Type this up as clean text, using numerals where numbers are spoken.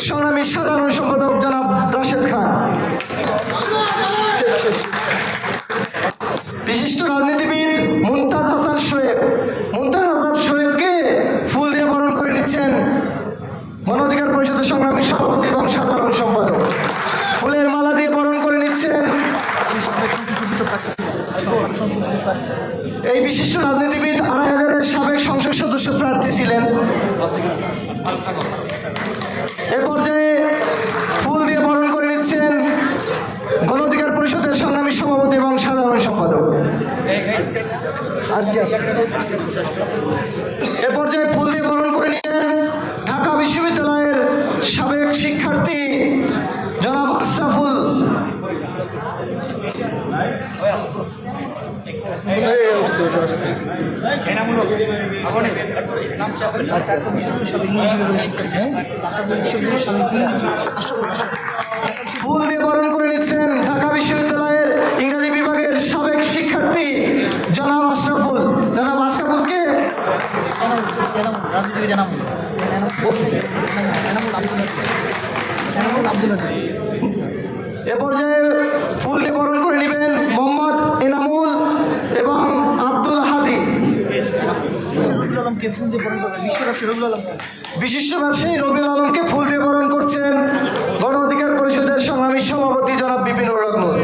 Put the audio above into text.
সংগ্রামী সাধারণ সম্পাদক জনাব রাশেদ খান, বিশিষ্ট রাজনীতিবিদ মুমতাজ হাসান শোয়েবকে ফুল দিয়ে বরণ করে নিচ্ছেন গণ অধিকার পরিষদের সংগ্রামী সভাপতি এবং সাধারণ সম্পাদক। ফুলের মালা দিয়ে বরণ করে নিচ্ছেন এই বিশিষ্ট রাজনীতিবিদ ২,৫০০-এর সাবেক সংসদ সদস্য প্রার্থী ছিলেন। এ পর্যায়ে ফুল দিয়ে বরণ করে নিচ্ছেন গণ অধিকার পরিষদের সংগ্রামী সভাপতি এবং সাধারণ সম্পাদক। এ পর্যায়ে ফুল দিয়ে বরণ করে নিলেন ঢাকা বিশ্ববিদ্যালয়ের সাবেক শিক্ষার্থী জনাব আশরাফুল। ফুল দিয়ে বরণ করে নিচ্ছেন ঢাকা বিশ্ববিদ্যালয়ের ইংরেজি বিভাগের সাবেক শিক্ষার্থী জনাব আশরাফুল। জনাব আশরাফুলকে এ পর্যায়ে ফুল দিয়ে বরণ করে নেবেন মোহাম্মদ এনামুল এবং আব্দুল হাদি। বিশিষ্ট ব্যবসায়ী রবিউল আলমকে ফুল দিয়ে বরণ করছেন গণ অধিকার পরিষদের সংগ্রামী সভাপতি জনাব বিপিনুর রহমান।